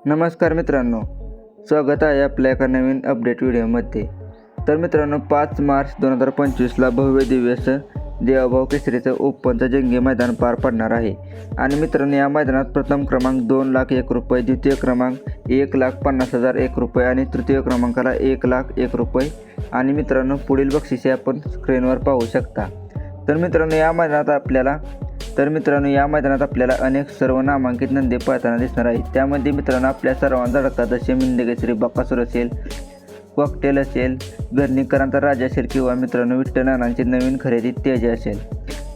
नमस्कार मित्रांनो, स्वागत आहे आपल्या एका नवीन अपडेट व्हिडिओमध्ये। तर मित्रांनो, 5 मार्च 2025ला भव्य दिव्य असं देवाभाऊ केसरीचं ओपनचं जंगी मैदान पार पडणार आहे। आणि मित्रांनो, या मैदानात प्रथम क्रमांक 2,01,000 रुपये, द्वितीय क्रमांक 1,50,001 रुपये आणि तृतीय क्रमांकाला 1,01,000 रुपये। आणि मित्रांनो, पुढील बक्षिसे आपण स्क्रीनवर पाहू शकता। तर मित्रांनो, या मैदानात आपल्याला अनेक सर्व नामांकित नंदी पळताना दिसणार आहेत। त्यामध्ये मित्रांनो, आपल्या सर्वांचा धडका जसे मिंदकेसरी बकासूर असेल, कॉकटेल असेल, गर्णीकरांचा राजा असेल किंवा मित्रांनो विठ्ठल नानांची नवीन खरेदी तेज असेल।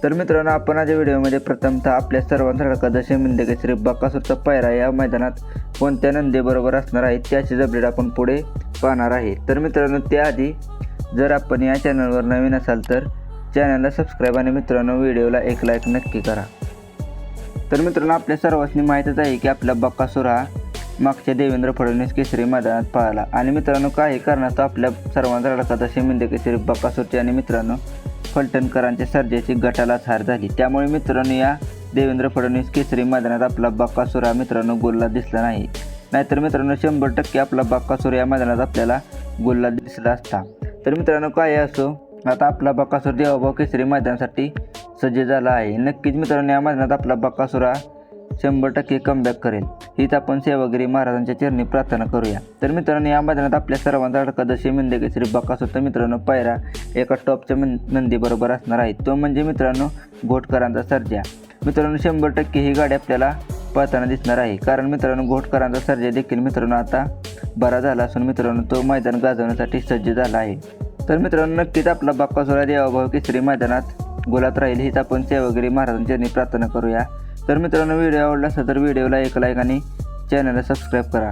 तर मित्रांनो, आपण आज व्हिडिओमध्ये प्रथमतः आपल्या सर्वांचा धडका जसे मिंदकेसरी बकासूरचा पायरा या मैदानात कोणत्या नंदीबरोबर असणार आहे त्याची अपडेट आपण पुढे पाहणार आहे। तर मित्रांनो, त्याआधी जर आपण या चॅनलवर नवीन असाल तर चॅनलला सबस्क्राईब आणि मित्रांनो व्हिडिओला एक लाईक नक्की करा। तर मित्रांनो, आपल्या सर्वांनी माहीतच आहे की आपला बकासूर हा मागच्या देवेंद्र फडणवीस केसरी मैदानात पळाला। आणि मित्रांनो, काही कारणास्तव आपल्या सर्वांचा धडका जसे मिंदकेसरी बकासूरची आणि मित्रांनो फलटणकरांच्या सर्जाची गटालाच हार झाली। त्यामुळे मित्रांनो, या देवेंद्र फडणवीस केसरी मैदानात आपला बकासूर हा मित्रांनो गोलला दिसला नाही। नाहीतर मित्रांनो 100% आपला बकासूर या मैदानात आपल्याला गोलला दिसला असता। तर मित्रांनो, काय असो, आता आपला बकासूर देवाभाऊ केसरी मैदानासाठी सज्ज झाला आहे। नक्कीच मित्रांनो, या मैदानात आपला बकासूर हा 100% कमबॅक करेल हीच आपण सेवागिरी महाराजांच्या चरणी प्रार्थना करूया। तर मित्रांनो, या मैदानात आपल्या सर्वांचा धडका जसे मिंदकेसरी बकासूर तर मित्रांनो पायरा एका टॉपच्या नंदीबरोबर असणार आहे, तो म्हणजे मित्रांनो घोटकरांचा सर्जा। मित्रांनो, 100% ही गाडी आपल्याला पळताना दिसणार आहे, कारण मित्रांनो घोटकरांचा सर्जा देखील मित्रांनो आता बरा झाला असून मित्रांनो तो मैदान गाजवण्यासाठी सज्ज झाला आहे। तर मित्रांनो, नक्कीच आपला बकासूर देवाभाऊ केसरी मैदानात गोलात राहील हीच आपण सेवागिरी महाराजांच्या चरणी प्रार्थना करूया। तर मित्रांनो, व्हिडिओ आवडला असेल तर व्हिडिओला एक लाईक आणि चॅनलला सबस्क्राईब करा।